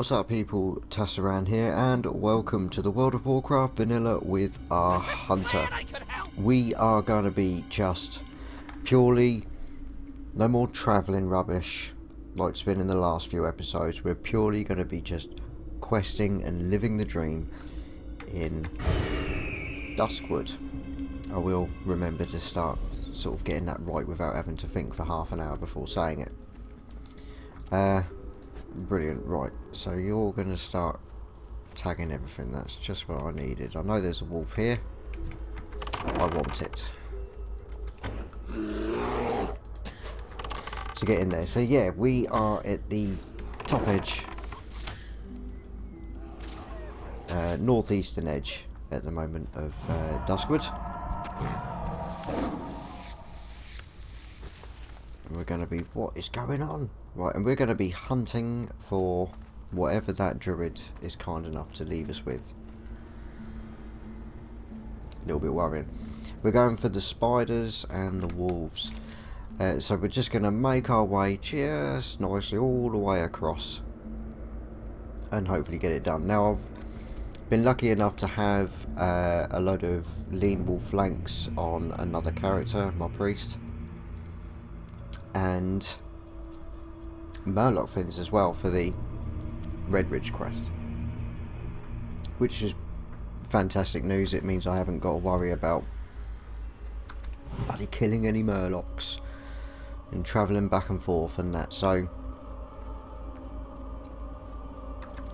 What's up people, Tasaran here, and welcome to the World of Warcraft Vanilla with our Hunter. We are going to be just purely, no more travelling rubbish like it's been in the last few episodes. We're purely going to be just questing and living the dream in Duskwood. I will remember to start sort of getting that right without having to think for half an hour before saying it. Brilliant, right, so you're going to start tagging everything. That's just what I needed. I know there's a wolf here. I want it. So get in there. So yeah, we are at the top edge, northeastern edge at the moment of Duskwood. And we're going to be, what is going on? Right, and we're going to be hunting for whatever that druid is kind enough to leave us with. A little bit worrying. We're going for the spiders and the wolves. So we're just going to make our way just nicely all the way across. And hopefully get it done. Now I've been lucky enough to have a load of lean wolf flanks on another character, my priest. And Murloc fins as well for the Red Ridge quest, which is fantastic news. It means I haven't got to worry about bloody killing any Murlocs and travelling back and forth and that, so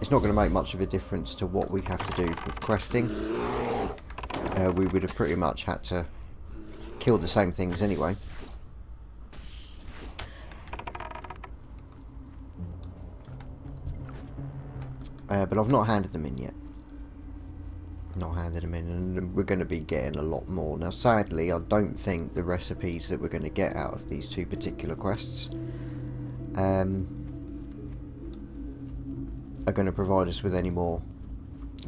it's not going to make much of a difference to what we have to do with questing. We would have pretty much had to kill the same things anyway. But I've not handed them in yet. Not handed them in, and we're going to be getting a lot more. Now sadly, I don't think the recipes that we're going to get out of these two particular quests are going to provide us with any more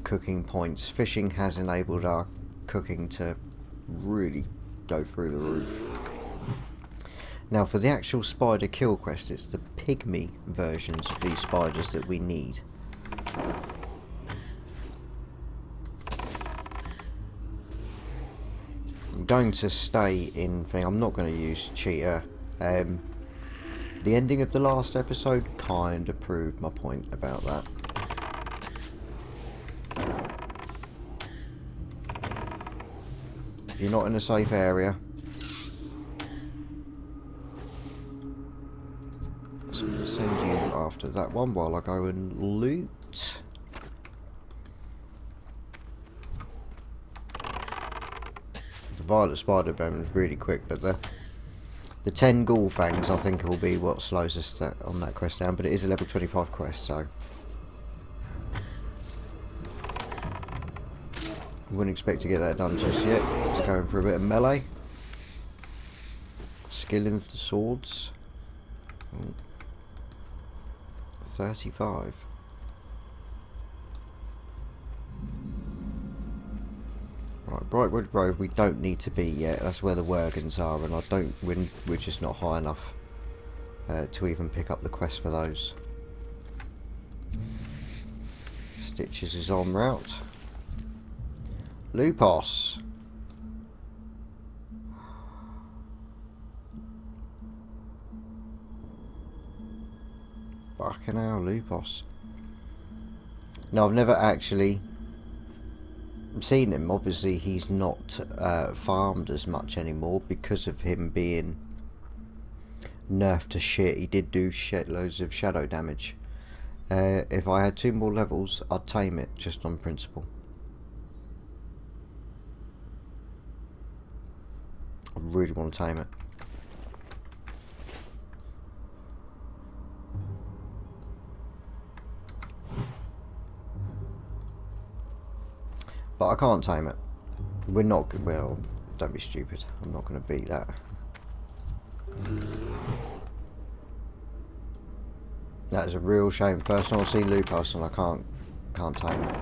cooking points. Fishing has enabled our cooking to really go through the roof. Now for the actual spider kill quest, it's the pygmy versions of these spiders that we need. I'm going to stay in thing. I'm not going to use cheater. The ending of the last episode kind of proved my point about that. If you're not in a safe area, so I'm going to send you after that one while I go and loot. The violet spider bone is really quick, but the 10 ghoul fangs I think will be what slows us on that quest down, but it is a level 25 quest, so wouldn't expect to get that done just yet. Just going for a bit of melee. Skill in the swords. Ooh. 35. Right, Brightwood Road we don't need to be yet. That's where the Worgans are, and we're just not high enough to even pick up the quest for those. Stitches is en route. Lupos. Fucking hell, Lupos. No, I've never actually seen him. Obviously he's not farmed as much anymore because of him being nerfed to shit. He did do shitloads of shadow damage. If I had 2 more levels I'd tame it just on principle. I really want to tame it. But I can't tame it. We're not, well, don't be stupid. I'm not going to beat that. That is a real shame. First time I've seen Lupos and I can't tame it.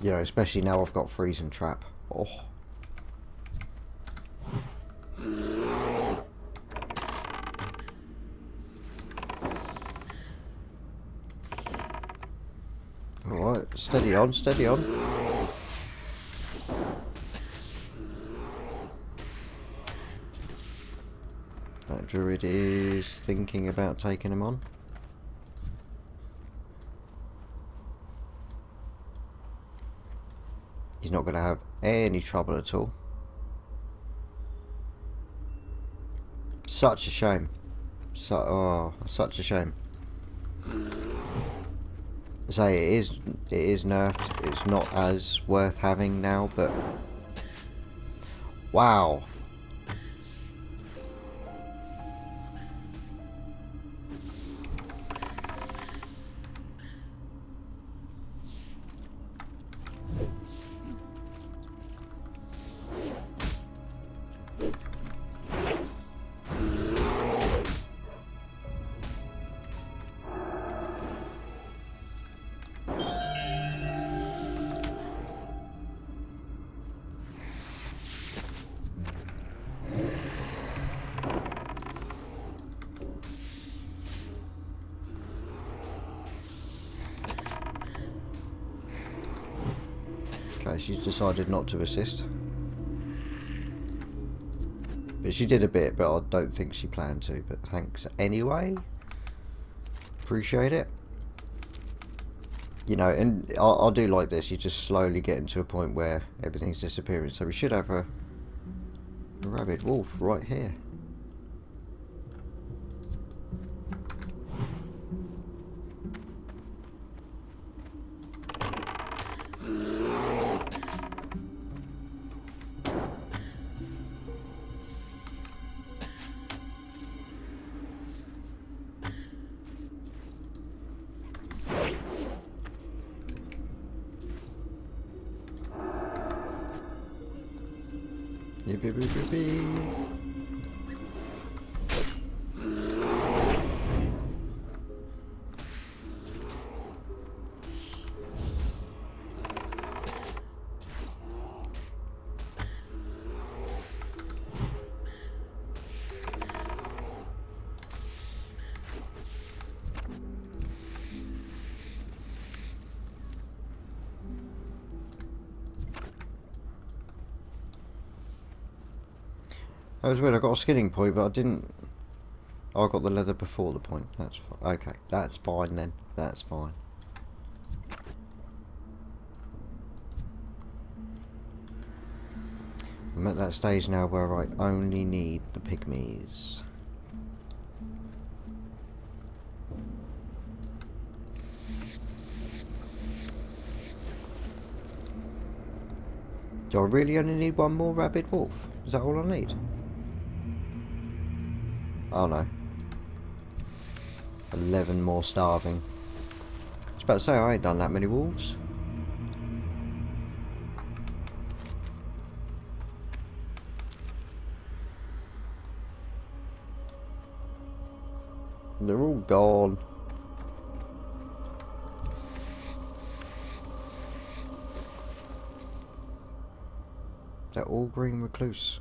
You know, especially now I've got freezing trap. Oh. Alright, steady on, steady on. That druid is thinking about taking him on. He's not going to have any trouble at all. Such a shame. Such a shame. Say it is nerfed. It's not as worth having now, but wow. Okay, she's decided not to assist. But she did a bit, but I don't think she planned to. But thanks anyway. Appreciate it. You know, and I do like this. You just slowly getting to a point where everything's disappearing. So we should have a rabid wolf right here. That was weird. I got a skinning point, but I didn't. Oh, I got the leather before the point. That's fine. Okay, that's fine then. That's fine. I'm at that stage now where I only need the pygmies. Do I really only need one more rabid wolf? Is that all I need? Oh no. 11 more starving. I was about to say, I ain't done that many wolves. They're all gone. They're all green recluse.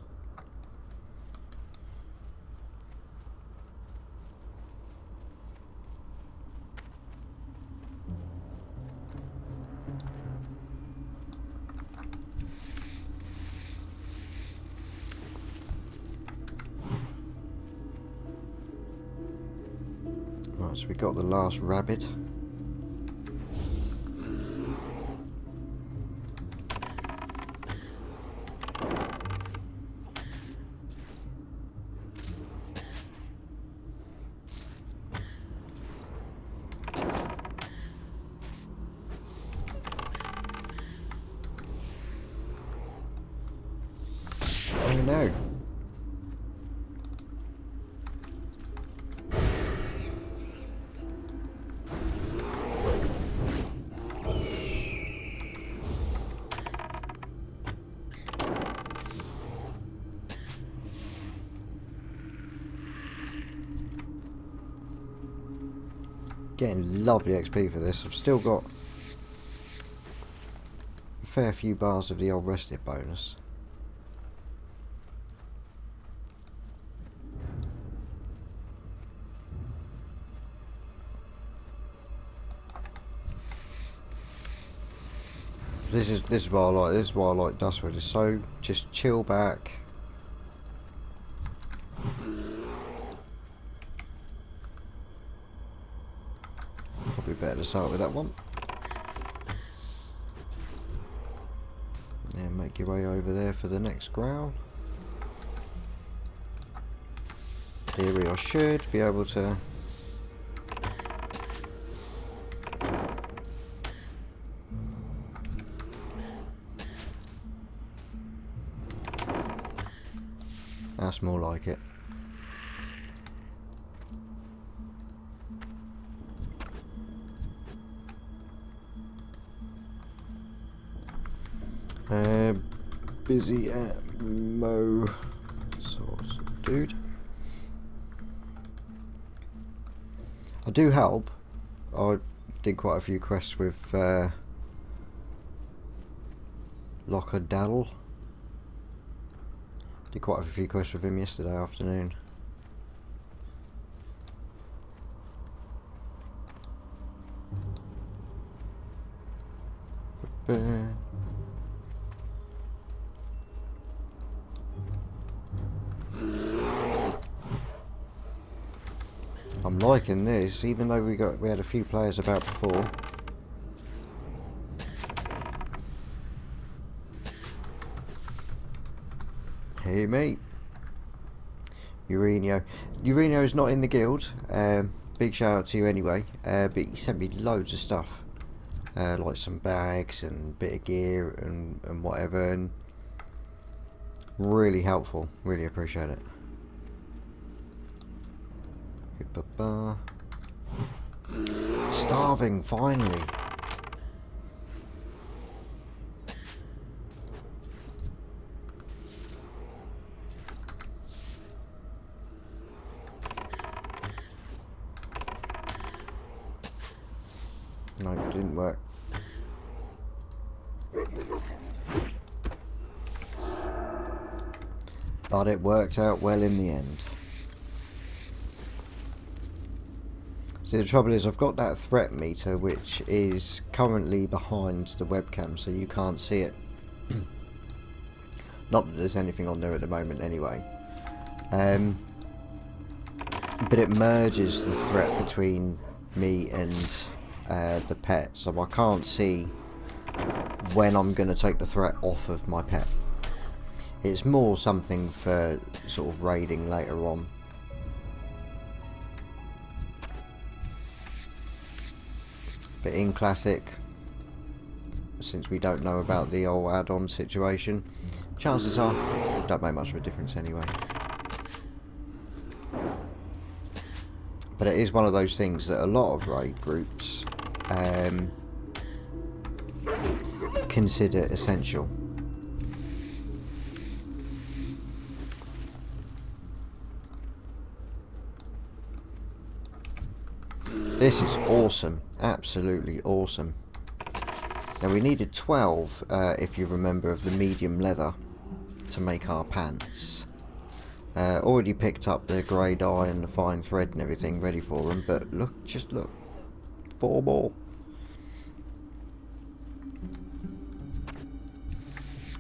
Right, so we got the last rabbit. Oh no. Getting lovely XP for this. I've still got fair few bars of the old rested bonus. This is what I like. This is why I like Dustwood. It's so just chill back. Probably better to start with that one. Yeah, make your way over there for the next growl. Theory, I should be able to. That's more like it. Busy at Mo source dude. I do help. I did quite a few quests with Locker Daddle. Did quite a few quests with him yesterday afternoon. I'm liking this, even though we had a few players about before. Hey mate, Ureno is not in the guild. Big shout out to you anyway. But he sent me loads of stuff, like some bags and bit of gear and whatever, and really helpful. Really appreciate it. Starving finally. No, it didn't work. But it worked out well in the end. See, the trouble is I've got that threat meter which is currently behind the webcam, so you can't see it. Not that there's anything on there at the moment anyway. But it merges the threat between me and the pet, so I can't see when I'm going to take the threat off of my pet. It's more something for sort of raiding later on. But in Classic, since we don't know about the old add-on situation, chances are it don't make much of a difference anyway. But it is one of those things that a lot of raid groups consider essential. This is awesome, absolutely awesome. Now we needed 12, if you remember, of the medium leather to make our pants. Already picked up the grey dye and the fine thread and everything ready for them, but look, just look, 4 more.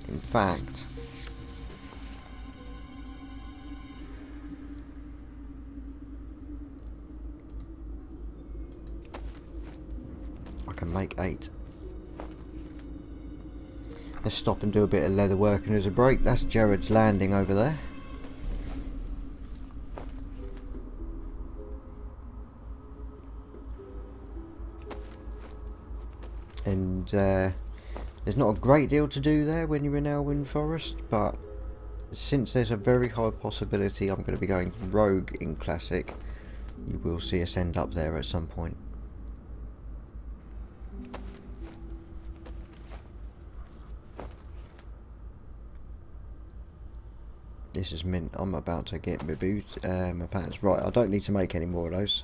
In fact, I can make 8. Let's stop and do a bit of leather working as a break. That's Jared's landing over there. And there's not a great deal to do there when you're in Elwyn Forest, but since there's a very high possibility I'm going to be going rogue in Classic, you will see us end up there at some point. This is mint. I'm about to get my my pants. Right, I don't need to make any more of those.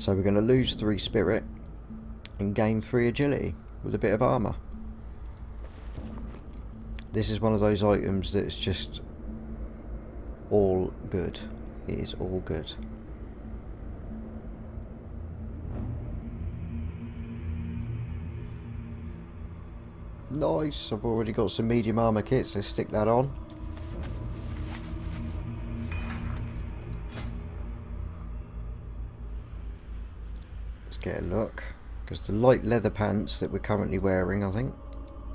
So we're going to lose 3 spirit and gain 3 agility with a bit of armour. This is one of those items that's just all good. It is all good. Nice, I've already got some medium armour kits, let's stick that on. Let's get a look, because the light leather pants that we're currently wearing, I think,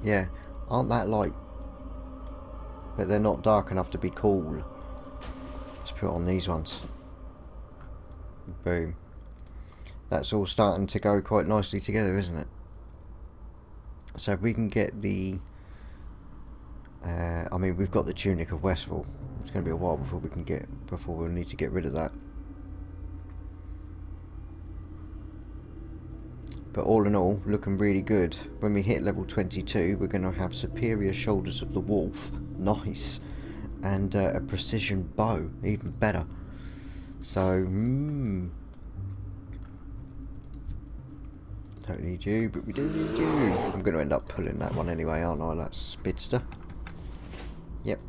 yeah, aren't that light. But they're not dark enough to be cool. Let's put on these ones. Boom. That's all starting to go quite nicely together, isn't it? So if we can get the... I mean, we've got the tunic of Westfall. It's going to be a while before we'll need to get rid of that. But all in all, looking really good. When we hit level 22, we're going to have superior shoulders of the wolf. Nice. And a precision bow. Even better. So, don't need you, but we do need you. I'm going to end up pulling that one anyway, aren't I? That Spidster. Yep.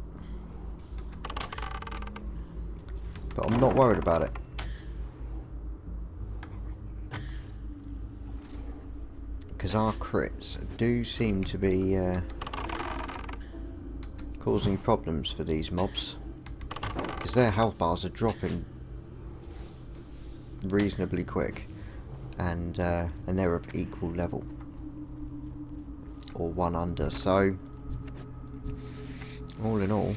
But I'm not worried about it. Because our crits do seem to be causing problems for these mobs. Because their health bars are dropping reasonably quick. And they're of equal level, or one under. So all in all,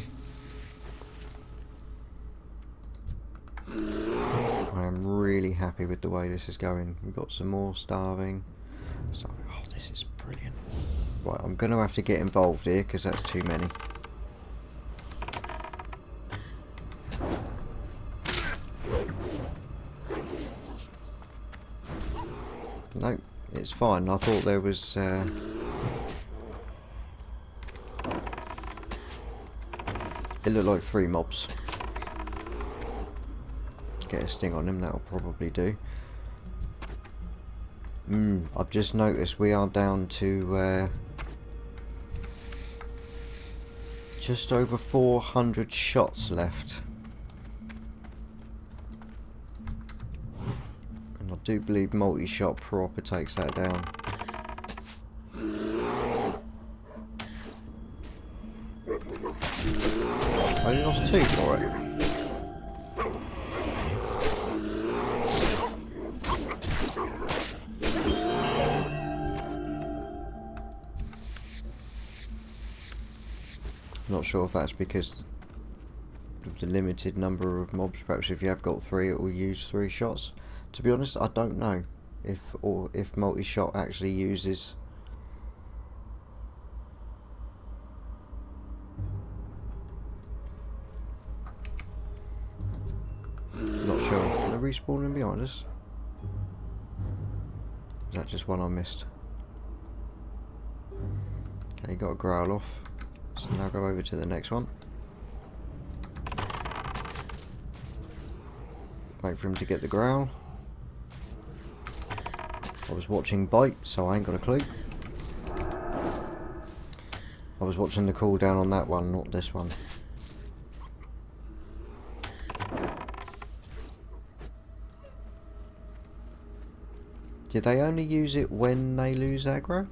I am really happy with the way this is going. We've got some more starving. So, oh, this is brilliant. Right, I'm going to have to get involved here because that's too many. No, it's fine. I thought there was... It looked like 3 mobs. Get a sting on him, that'll probably do. I've just noticed we are down to just over 400 shots left. And I do believe multi-shot proper takes that down. I only lost 2 for it. Not sure if that's because of the limited number of mobs. Perhaps if you have got 3 it will use 3 shots. To be honest, I don't know if multi-shot actually uses... Not sure. Are they respawning behind us? Is that just one I missed? Okay, got a growl off. So now go over to the next one. Wait for him to get the growl. I was watching bite, so I ain't got a clue. I was watching the cooldown on that one, not this one. Did they only use it when they lose aggro?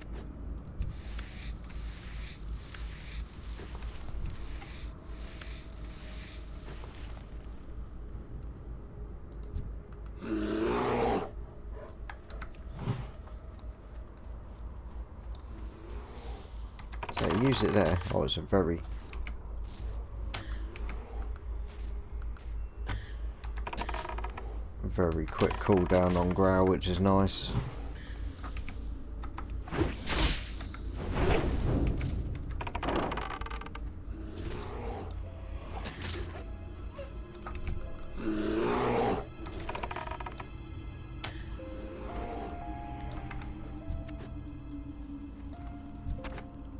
So they use it there. Oh, it's a very quick cooldown on growl, which is nice.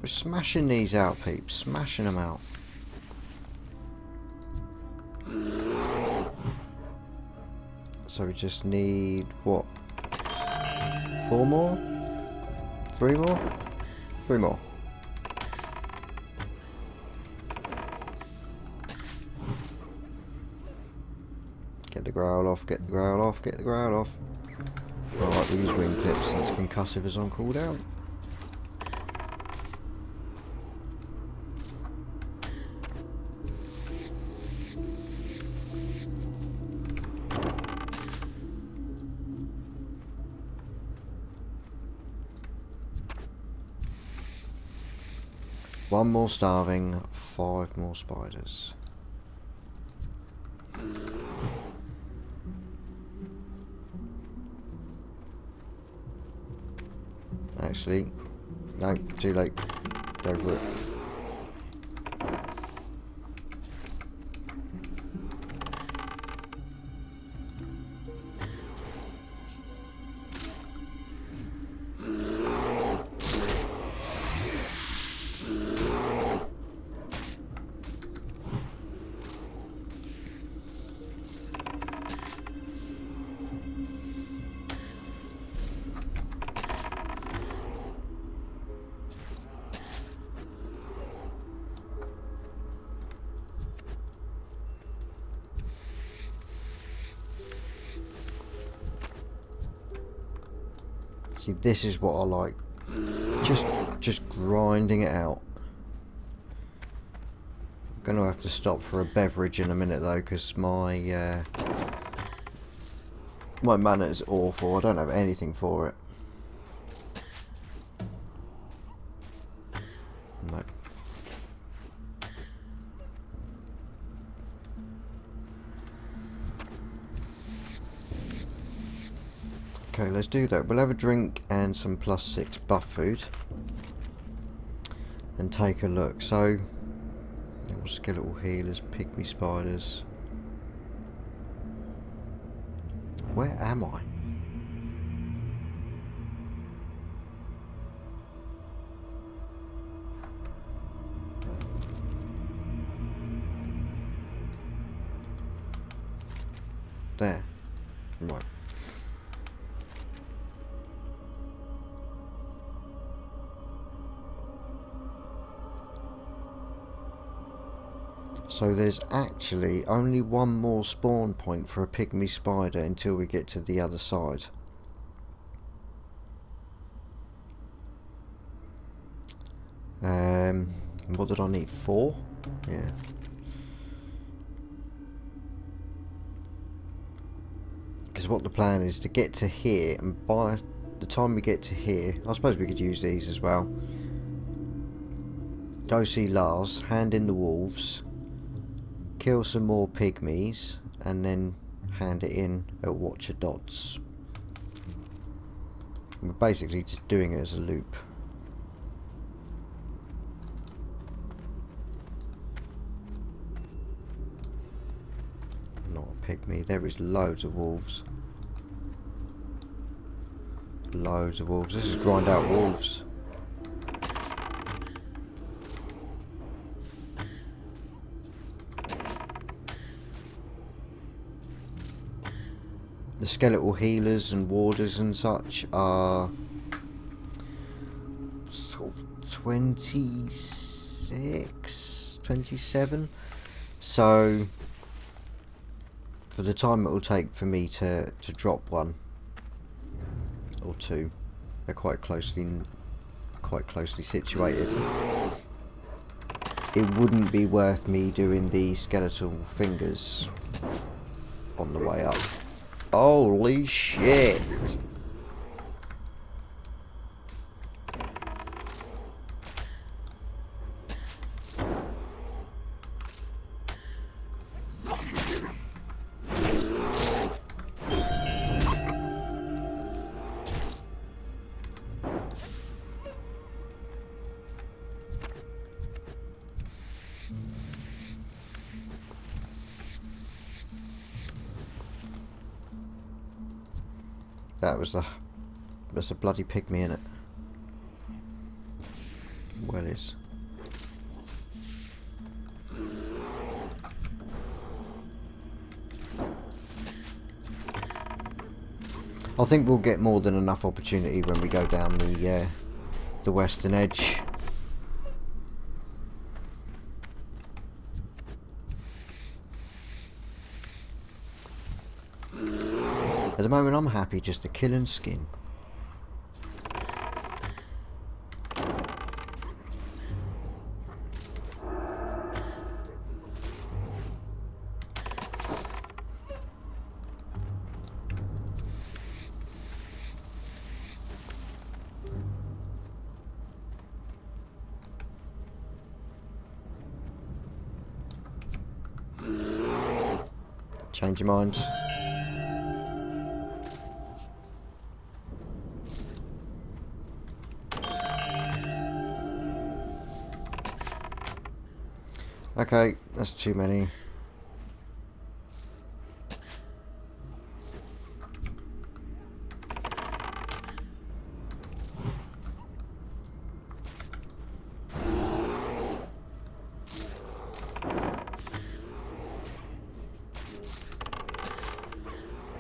We're smashing these out, peeps. Smashing them out. So we just need, what, 4 more? 3 more? 3 more. Get the growl off, get the growl off, get the growl off. Alright, we use wing clips since concussive is on cooldown. One more starving, 5 more spiders. Actually, no, too late. Go for it. See, this is what I like. Just grinding it out. I'm gonna have to stop for a beverage in a minute though, because my mana is awful. I don't have anything for it. No. Okay, let's do that. We'll have a drink and some +6 buff food and take a look. So, little skeletal healers, pygmy spiders. Where am I? There. Right. So there's actually only one more spawn point for a pygmy spider until we get to the other side. What did I need? 4? Yeah. Because what the plan is to get to here, and by the time we get to here, I suppose we could use these as well. Go see Lars, hand in the wolves, kill some more pygmies, and then hand it in at Watcher Dots. We're basically just doing it as a loop. Not a pygmy, there is loads of wolves. Loads of wolves. This is grind out wolves. The skeletal healers and warders and such are sort of 26, 27. So for the time it will take for me to drop one or two, they're quite closely situated. It wouldn't be worth me doing the skeletal fingers on the way up. Holy shit! There's a bloody pygmy in it. Well is. I think we'll get more than enough opportunity when we go down the western edge. At the moment I'm happy just to kill and skin. Change your mind. Okay, that's too many.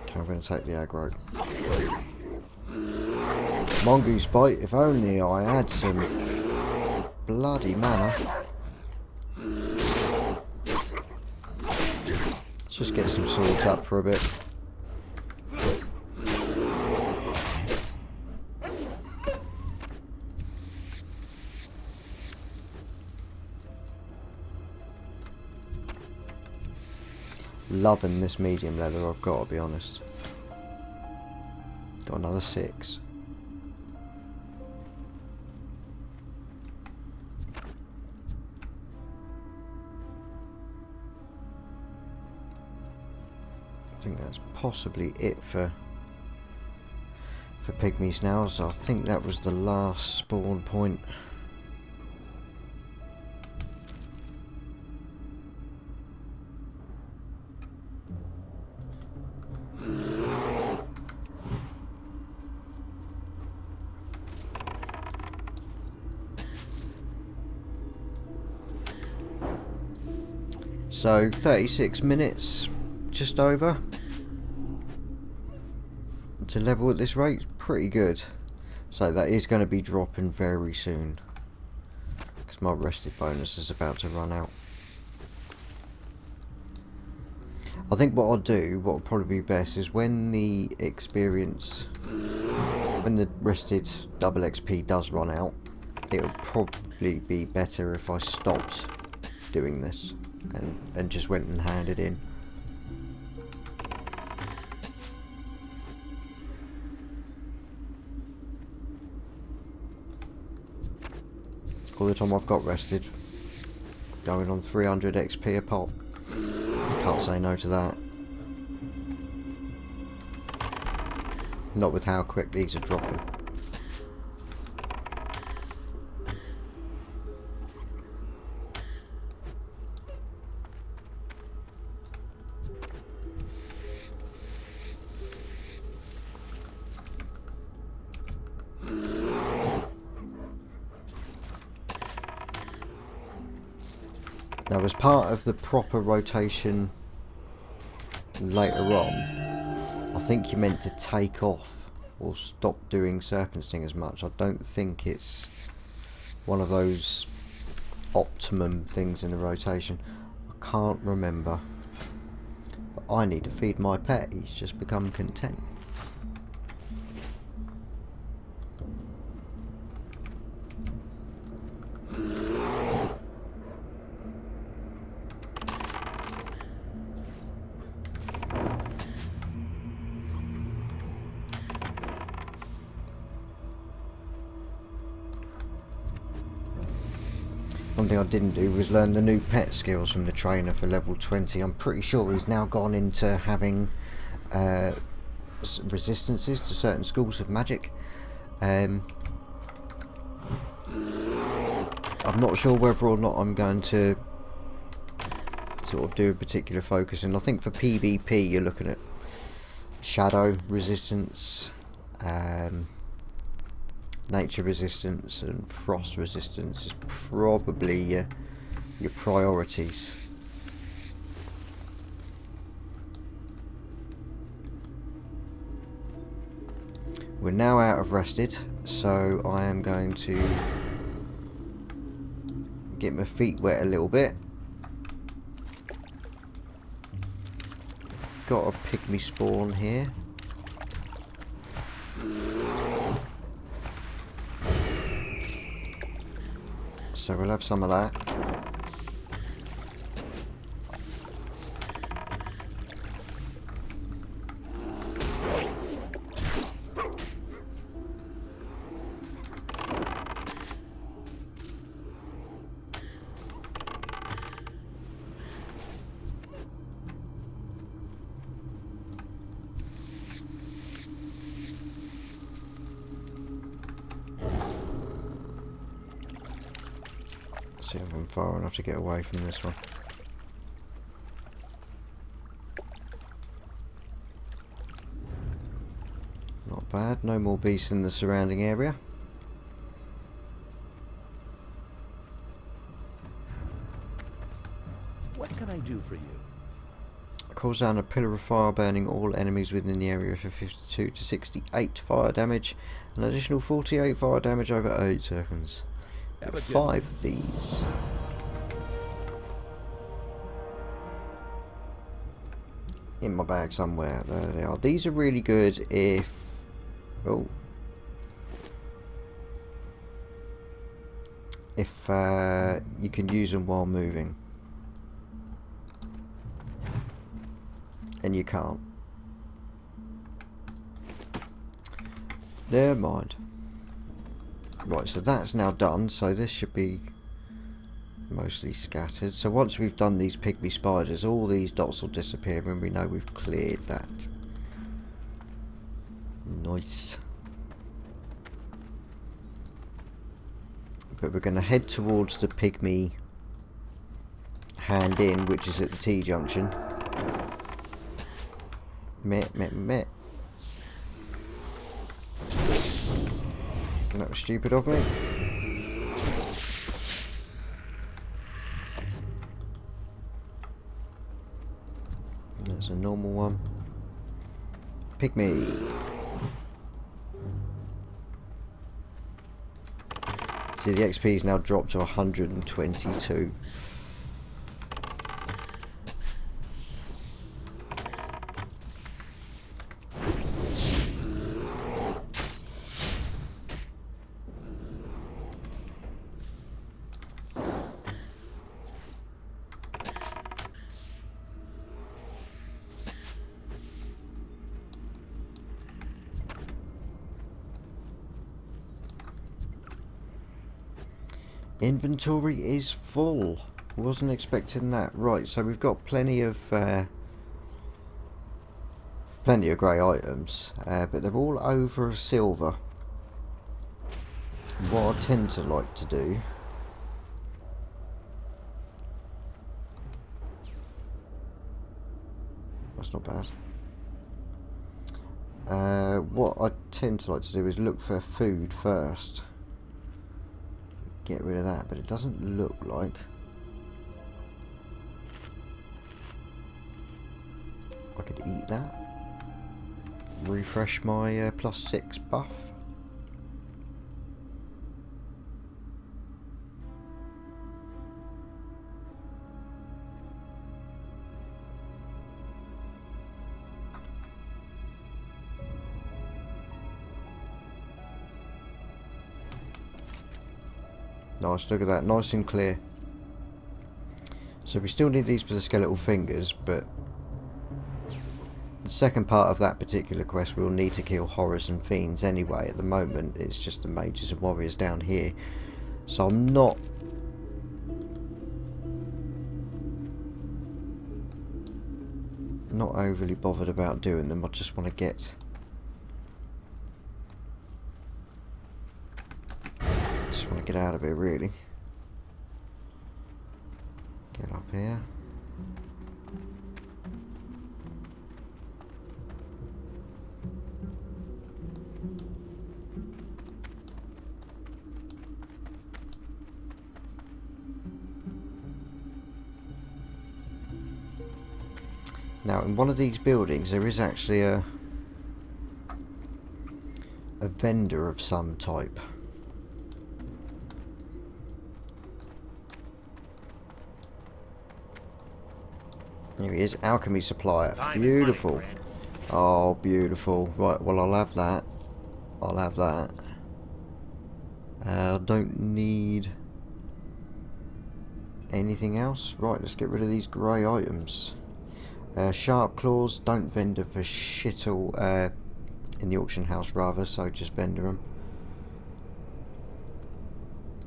Okay, I'm going to take the aggro. Mongoose bite, if only I had some bloody mana. Let's just get some swords up for a bit. Loving this medium leather, I've got to be honest. Got another 6. I think that's possibly it for pygmies now, so I think that was the last spawn point. So 36 minutes, just over, to level at this rate, pretty good. So that is going to be dropping very soon, because my rested bonus is about to run out. I think what I'll do, what will probably be best, is when the experience, when the rested double XP does run out, it'll probably be better if I stopped doing this and just went and handed in. All the time I've got rested, going on 300 XP a pop. Can't say no to that. Not with how quick these are dropping. Now, as part of the proper rotation later on, I think you're meant to take off or stop doing Serpent Sting as much. I don't think it's one of those optimum things in the rotation. I can't remember. But I need to feed my pet. He's just become content. One thing I didn't do was learn the new pet skills from the trainer for level 20. I'm pretty sure he's now gone into having resistances to certain schools of magic. I'm not sure whether or not I'm going to sort of do a particular focus, and I think for PvP you're looking at shadow resistance, nature resistance and frost resistance is probably your priorities. We're now out of rested, so I am going to get my feet wet a little bit. Got a pygmy spawn here. So we'll have some of that. See if I'm far enough to get away from this one. Not bad, no more beasts in the surrounding area. What can I do for you? Calls down a pillar of fire, burning all enemies within the area for 52 to 68 fire damage. An additional 48 fire damage over 8 seconds. 5 of these. In my bag somewhere. There they are. These are really good if... Oh. If you can use them while moving. And you can't. Never mind. Right, so that's now done, so this should be mostly scattered. So once we've done these pygmy spiders, all these dots will disappear and we know we've cleared that. Nice. But we're going to head towards the pygmy hand in, which is at the T-junction. Meh, meh, meh. That was stupid of me. There's a normal one. Pygmy. See, the XP's now dropped to 122. Inventory is full. Wasn't expecting that. Right, so we've got plenty of grey items, but they're all over a silver. What I tend to like to do that's not bad. What I tend to like to do is look for food first. Get rid of that, but it doesn't look like I could eat that. Refresh my +6 buff. Nice, look at that, nice and clear. So we still need these for the skeletal fingers, but the second part of that particular quest we'll need to kill horrors and fiends anyway. At the moment it's just the mages and warriors down here, so I'm not overly bothered about doing them. I just want to get out of here, really. Get up here. Now, in one of these buildings there is actually a vendor of some type. Here he is, alchemy supplier. Beautiful. Oh, beautiful. Right, well, I'll have that. I'll have that. I don't need anything else. Right, let's get rid of these grey items. Sharp claws, don't vendor for shit all in the auction house rather, so just vendor them.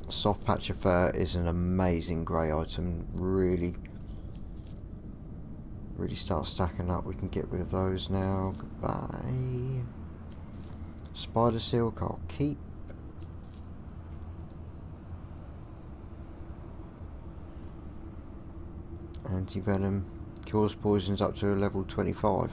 Soft patch of fur is an amazing grey item. Really start stacking up. We can get rid of those now. Goodbye. Spider silk I'll keep. Anti-venom cures poisons up to a level 25.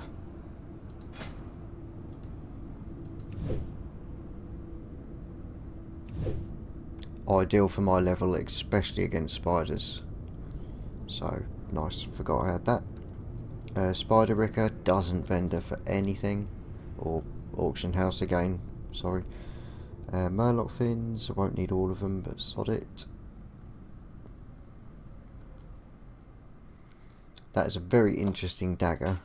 Ideal for my level, especially against spiders. So nice, forgot I had that. Spider Ricker doesn't vendor for anything, or auction house again, sorry. Murloc fins, I won't need all of them, but sod it. That is a very interesting dagger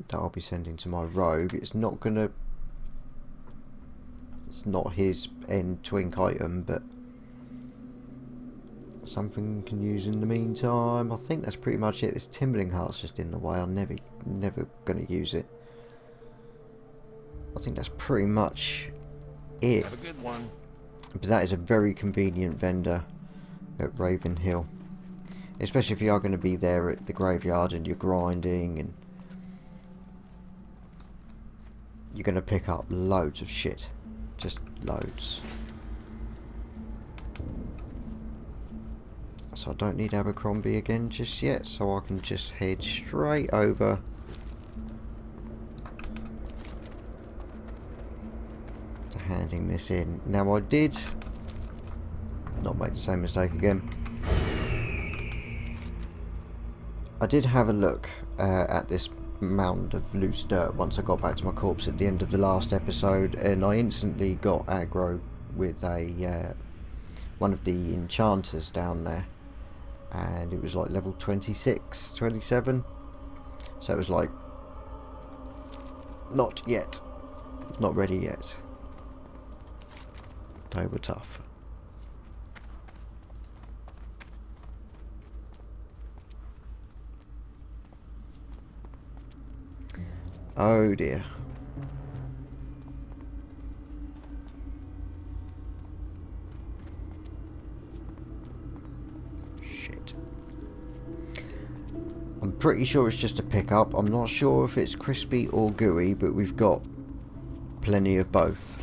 that I'll be sending to my rogue. It's not his end twink item, but something you can use in the meantime. I think that's pretty much it. This Timberling Heart's just in the way. I'm never going to use it. I think that's pretty much it. Have a good one. But that is a very convenient vendor at Raven Hill, especially if you are going to be there at the graveyard and you're grinding and you're going to pick up loads of shit. Just loads. So I don't need Abercrombie again just yet, so I can just head straight over to handing this in. Now I did not make the same mistake again. I did have a look at this mound of loose dirt once I got back to my corpse at the end of the last episode, and I instantly got aggro with a one of the enchanters down there. And it was like level 26, 27. So it was like, not yet. Not ready yet. They were tough. Oh dear. I'm pretty sure it's just a pickup. I'm not sure if it's crispy or gooey, but we've got plenty of both.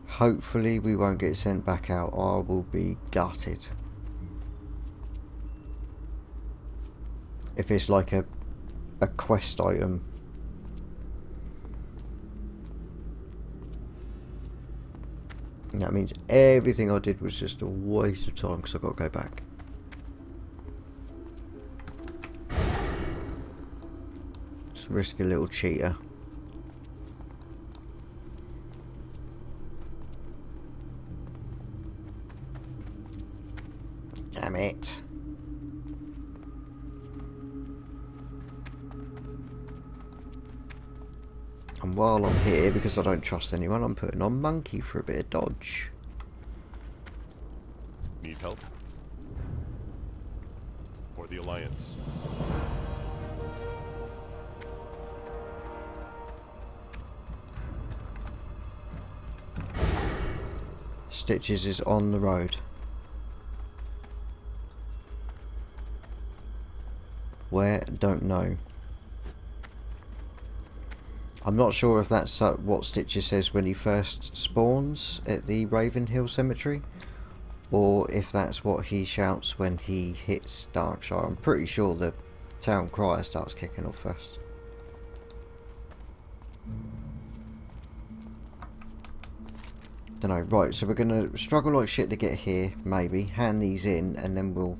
Hopefully we won't get sent back out. I will be gutted if it's like a quest item. That means everything I did was just a waste of time because I've got to go back. Risk a little cheater. Damn it. And while I'm here, because I don't trust anyone, I'm putting on Monkey for a bit of dodge. Need help? For the Alliance. Stitches is on the road. Where? Don't know. I'm not sure if that's what Stitches says when he first spawns at the Raven Hill Cemetery, or if that's what he shouts when he hits Darkshire. I'm pretty sure the town crier starts kicking off first. Dunno. Right, so we're going to struggle like shit to get here, maybe, hand these in, and then we'll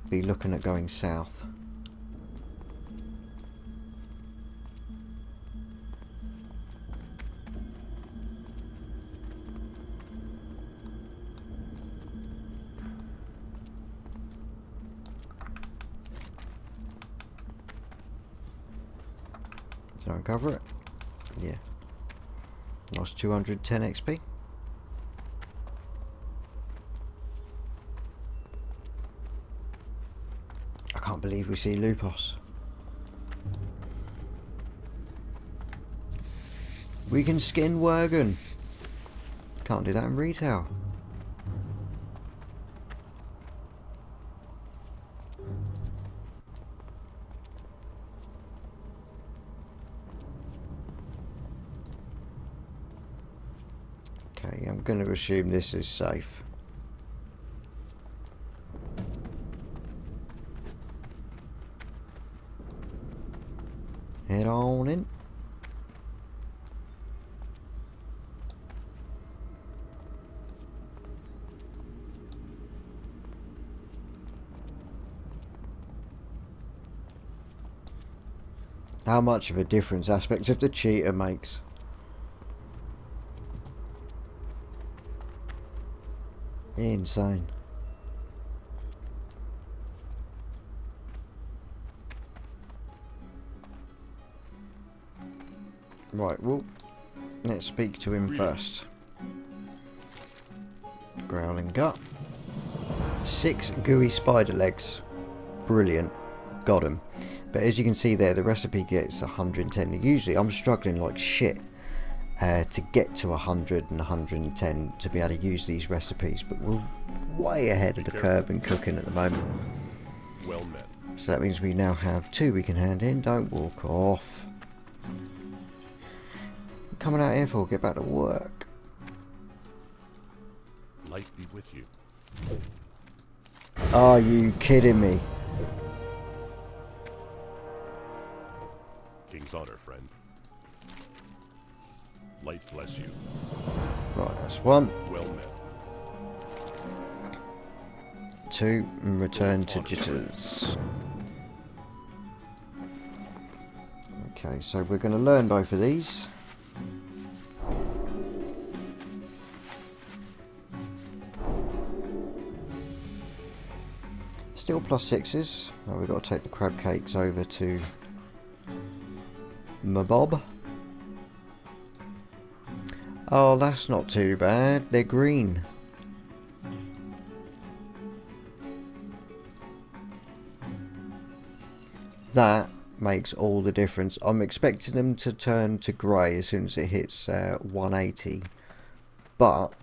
be looking at going south. Did I uncover it? Yeah. Lost 210 XP. I can't believe we see Lupos. We can skin Worgen. Can't do that in retail. Okay, I'm going to assume this is safe. Head on in. How much of a difference aspects of the cheetah makes. Insane. Right, well, let's speak to him first. Growling gut. 6 gooey spider legs. Brilliant. Got him. But as you can see there, the recipe gets 110. Usually I'm struggling like shit to get to 100 and 110 to be able to use these recipes, but we're way ahead of the curve in cooking at the moment. Well met. So that means we now have 2 we can hand in. Don't walk off. Coming out here for, get back to work. Light be with you. Are you kidding me? King's honor, friend. Light bless you. Right, that's 1. Well met. 2, and return to jitters. Okay, so we're going to learn both of these. Still +6s. Now we've got to take the crab cakes over to Mabob. Oh, that's not too bad. They're green. That makes all the difference. I'm expecting them to turn to grey as soon as it hits 180. But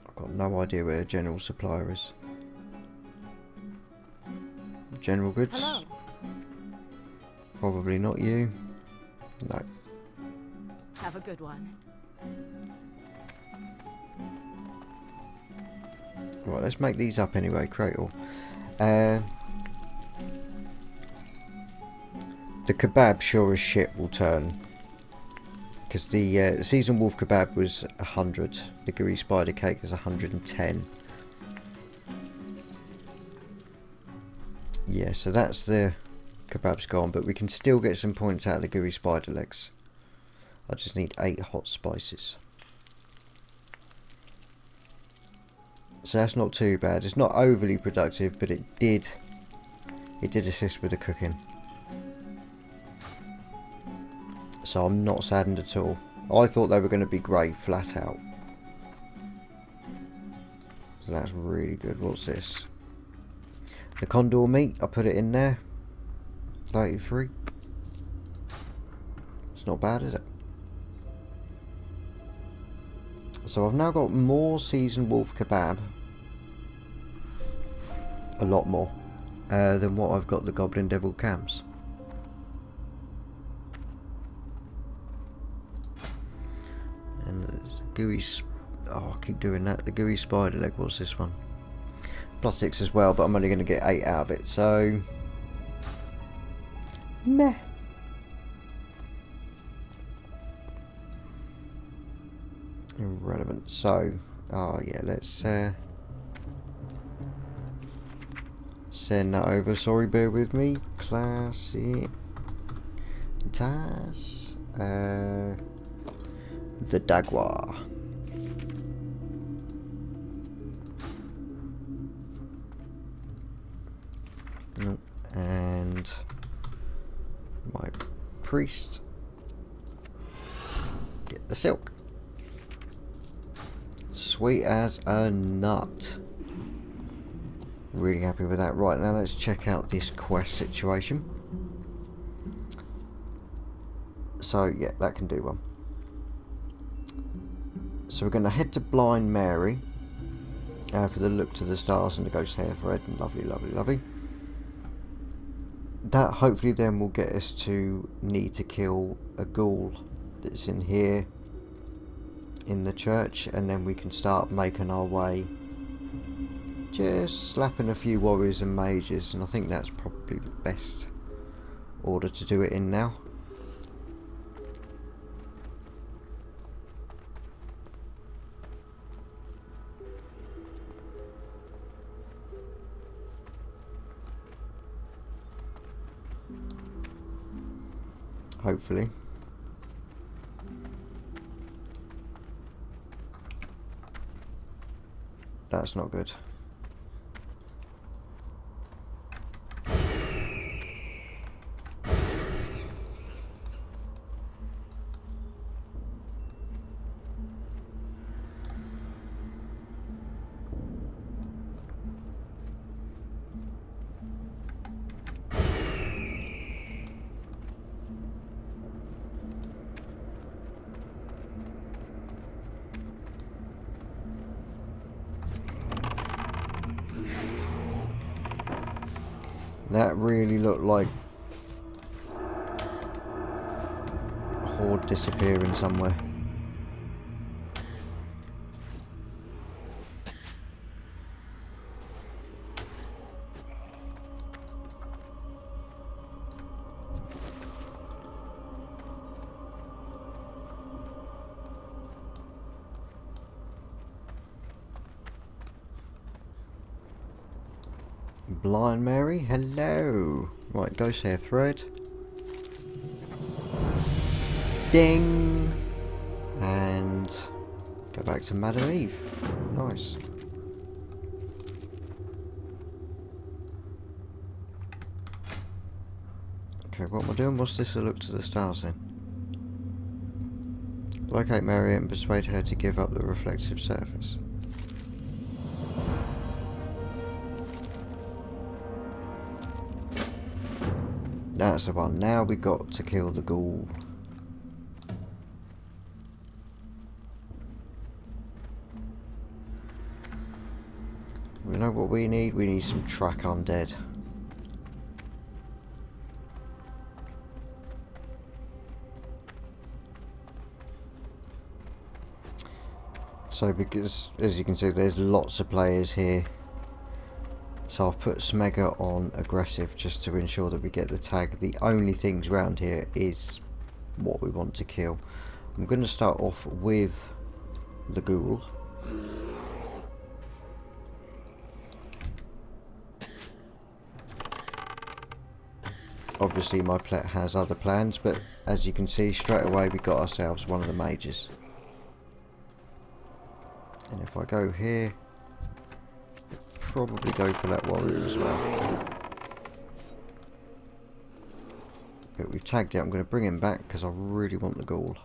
I've got no idea where a general supplier is. General goods? Hello. Probably not you. No. Have a good one. Right, let's make these up anyway, Cradle. The kebab sure as shit will turn. Because the seasoned wolf kebab was 100. The gooey spider cake is 110. Yeah, so that's the kebab's gone, but we can still get some points out of the gooey spider legs. I just need 8 hot spices. So that's not too bad. It's not overly productive, but it did assist with the cooking. So I'm not saddened at all. I thought they were going to be grey flat out. So that's really good. What's this? The condor meat, I put it in there. 33. It's not bad, is it? So I've now got more seasoned wolf kebab. A lot more. Than what I've got the goblin devil cams. And the gooey... Oh, I keep doing that. The gooey spider leg. What's this one? +6 as well, but I'm only going to get 8 out of it, so... Meh. Irrelevant. So, oh yeah, let's send that over. Sorry, bear with me. Classic Tas. The Dagwa. Nope. And priest. Get the silk. Sweet as a nut. Really happy with that. Right, now let's check out this quest situation. So yeah, that can do one. So we're going to head to Blind Mary for the look to the stars and the ghost hair thread. Lovely, lovely, lovely. That hopefully then will get us to need to kill a ghoul that's in here in the church, and then we can start making our way, just slapping a few warriors and mages, and I think that's probably the best order to do it in now. Hopefully. That's not good. That really looked like a horde disappearing somewhere. Blind Mary, hello. Right, ghost hair thread. Ding! And go back to Madam Eve. Nice. Okay, what am I doing? What's this? A look to the stars then. Locate Mary and persuade her to give up the reflective surface. That's the one. Now we got to kill the ghoul. We know what we need. We need some track undead. So because, as you can see, there's lots of players here. So I've put Smega on aggressive just to ensure that we get the tag. The only things around here is what we want to kill. I'm going to start off with the ghoul. Obviously my plet has other plans, but as you can see straight away we got ourselves one of the mages. And if I go here, probably go for that warrior as well. But we've tagged it. I'm going to bring him back because I really want the ghoul.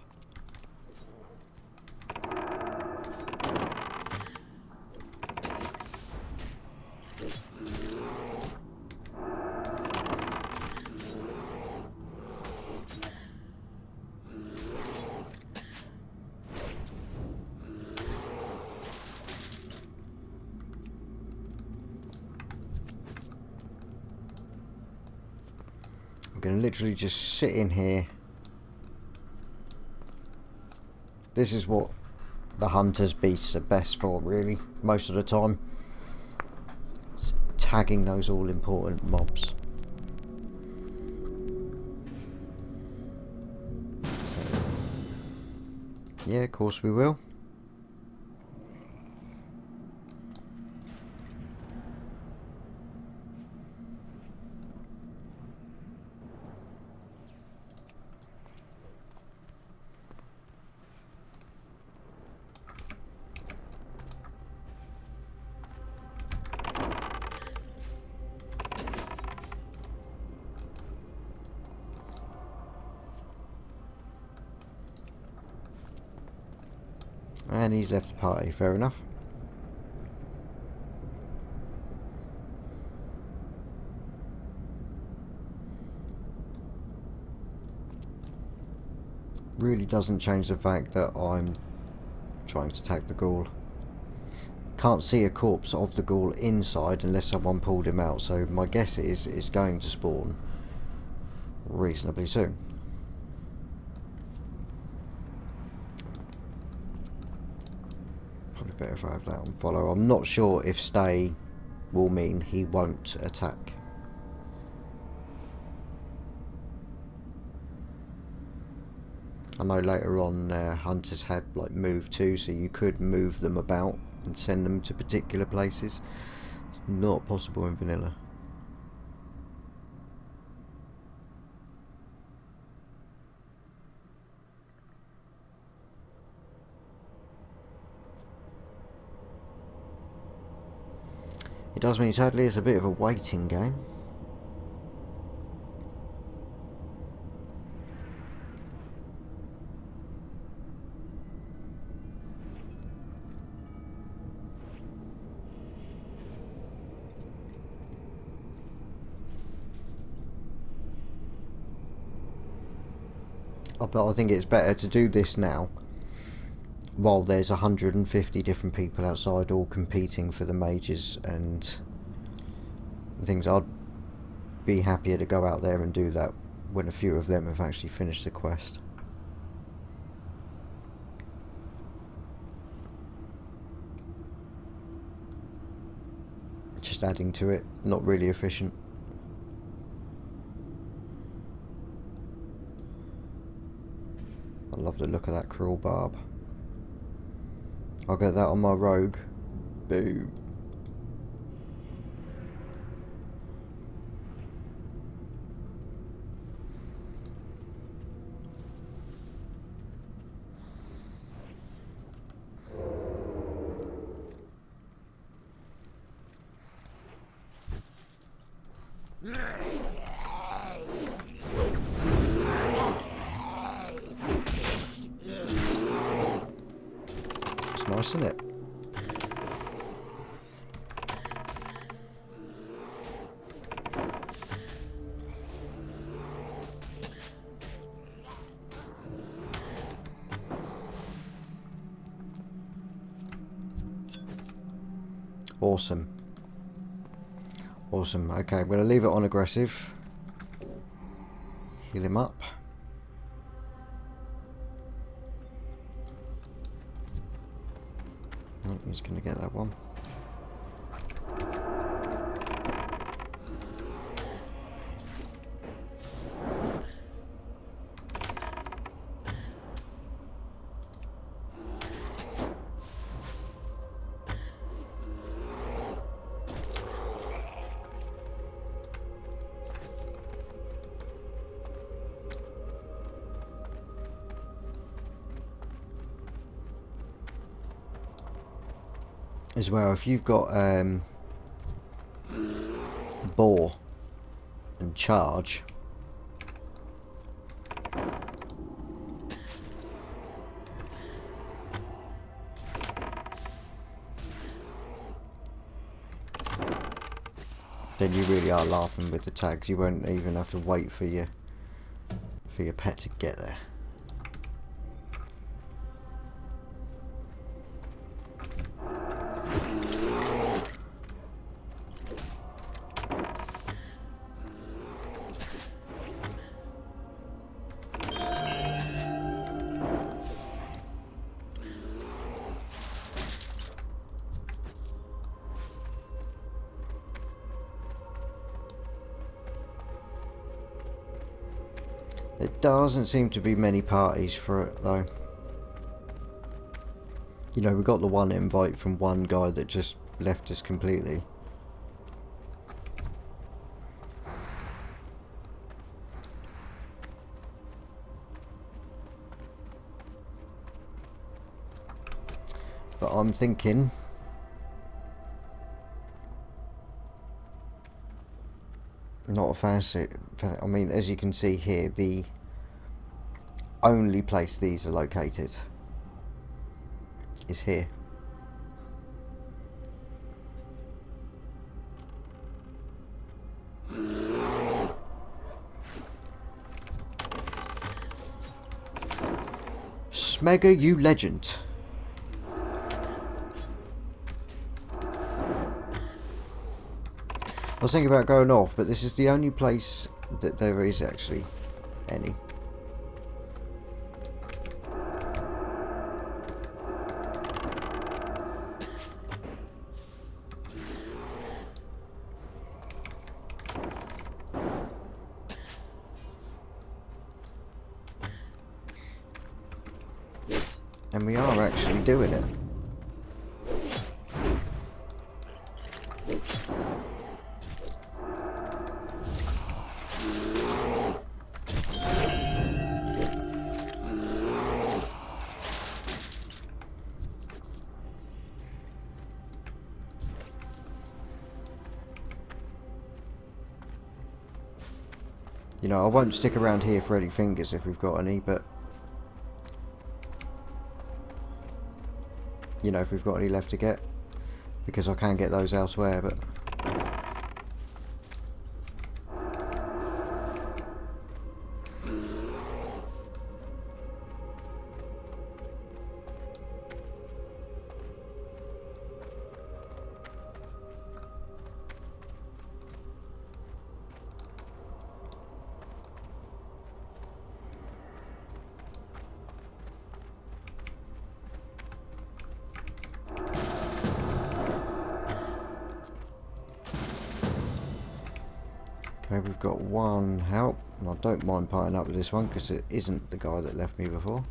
Going to literally just sit in here. This is what the hunter's beasts are best for, really, most of the time. It's tagging those all important mobs. So, yeah, of course we will. And he's left the party, fair enough. Really doesn't change the fact that I'm trying to tag the ghoul. Can't see a corpse of the ghoul inside unless someone pulled him out, so my guess is it's going to spawn reasonably soon. Probably better if I have that on follow. I'm not sure if stay will mean he won't attack. I know later on hunters had like move too, so you could move them about and send them to particular places. It's not possible in vanilla. It does mean sadly it's a bit of a waiting game. But I think it's better to do this now while there's 150 different people outside all competing for the mages and things. I'd be happier to go out there and do that when a few of them have actually finished the quest. Just adding to it, not really efficient. I love the look of that cruel barb. I'll get that on my rogue. Boom. It's nice, isn't it? Awesome. Awesome. Okay, I'm going to leave it on aggressive. Heal him up. Oh, he's going to get that one. As well, if you've got bore and charge, then you really are laughing with the tags. You won't even have to wait for your pet to get there. There doesn't seem to be many parties for it though. You know, we got the one invite from one guy that just left us completely. But I'm thinking not a fancy. I mean, as you can see here, the only place these are located is here. Smegger, you legend. I was thinking about going off, but this is the only place that there is actually any. And we are actually doing it. You know, I won't stick around here for any fingers if we've got any, but you know, if we've got any left to get, because I can get those elsewhere, but okay, we've got one help, and I don't mind parting up with this one because it isn't the guy that left me before.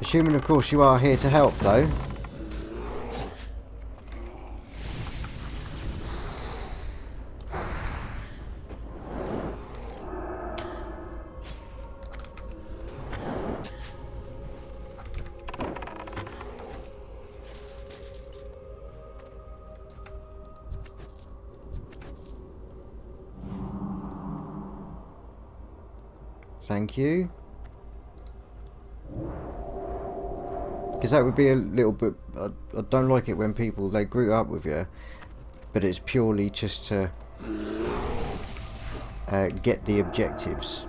Assuming, of course, you are here to help, though. Thank you. Because that would be a little bit... I don't like it when people, they grew up with you, but it's purely just to get the objectives.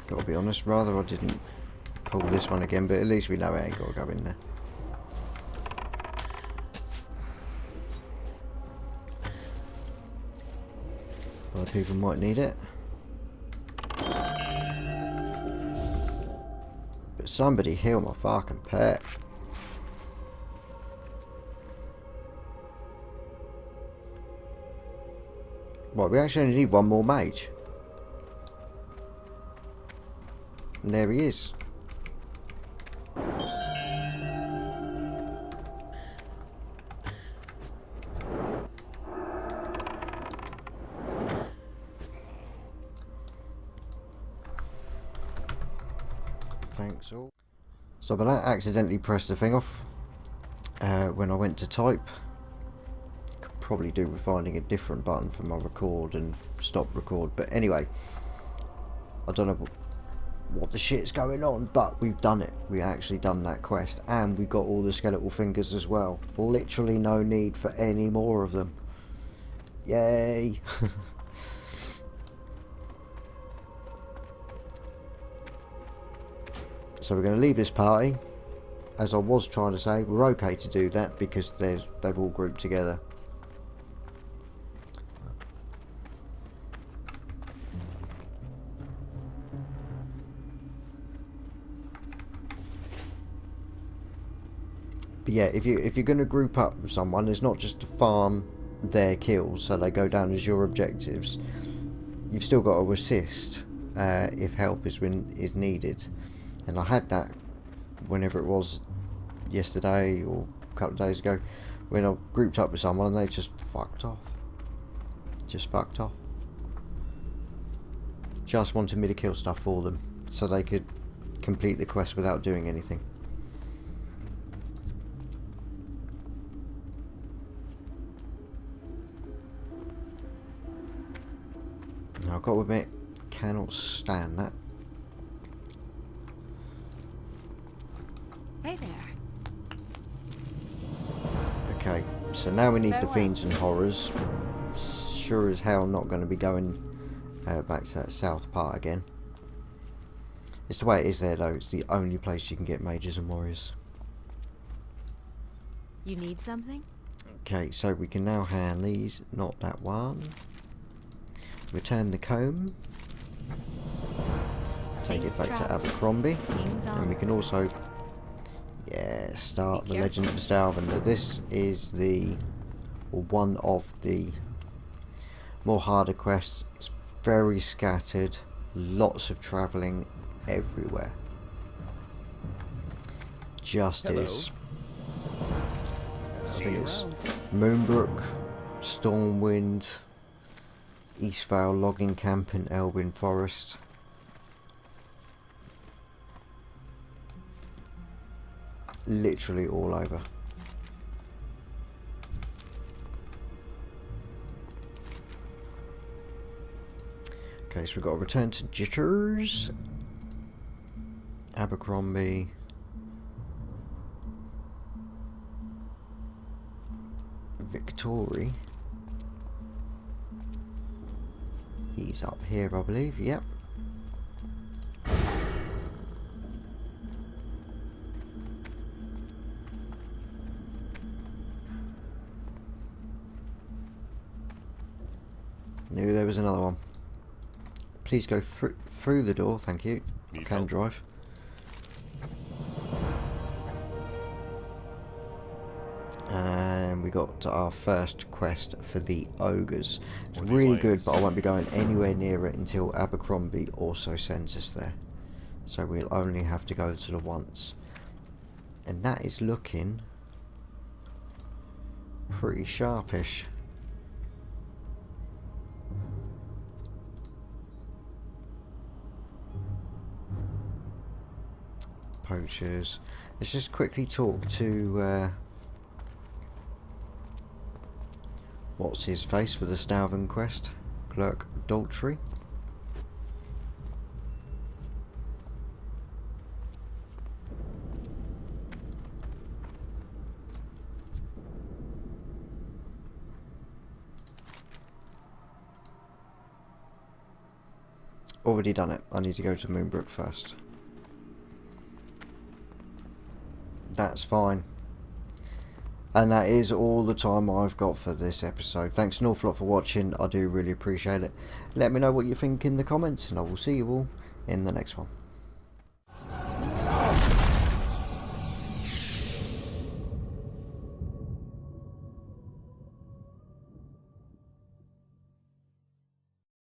Gotta be honest, rather I didn't pull this one again, but at least we know it ain't gotta go in there. Other people might need it. But somebody heal my fucking pet. What, we actually only need one more mage. And there he is. Thanks all. So but I accidentally pressed the thing off when I went to type. Could probably do with finding a different button for my record and stop record, but anyway, I don't know what the shit's going on, but we've done it. We actually done that quest, and we got all the skeletal fingers as well. Literally no need for any more of them. Yay. So we're going to leave this party. As I was trying to say, we're okay to do that because they've all grouped together. But yeah, if you're going to group up with someone, it's not just to farm their kills so they go down as your objectives. You've still got to assist if help is needed. And I had that whenever it was, yesterday or a couple of days ago when I grouped up with someone and they just fucked off. Just fucked off. Just wanted me to kill stuff for them so they could complete the quest without doing anything. Now, I've got to admit, cannot stand that. Hey there. Okay, so now we need the Farewell. fiends and horrors. Sure as hell not going to be going back to that south part again. It's the way it is there though. It's the only place you can get mages and warriors. You need something? Okay, so we can now hand these, not that one. Return the comb. Take it back to Abercrombie. And we can also, yeah, start the Legend of the Stalvender. This is the, or one of the more harder quests. It's very scattered, lots of travelling everywhere. Just is. I think it's Moonbrook, Stormwind, Eastvale logging camp in Elwyn Forest. Literally all over. Okay, so we've got to return to Jitters, Abercrombie, Victory. He's up here, I believe. Yep. Knew there was another one. Please go through the door, thank you. I can drive. And we got our first quest for the ogres. It's really good, but I won't be going anywhere near it until Abercrombie also sends us there. So we'll only have to go to the once. And that is looking pretty sharpish. Poachers. Let's just quickly talk to what's his face for the Stalvin quest, Clerk Daltrey. Already done it. I need to go to Moonbrook first. That's fine. And that is all the time I've got for this episode. Thanks an awful lot for watching. I do really appreciate it. Let me know what you think in the comments, and I will see you all in the next one.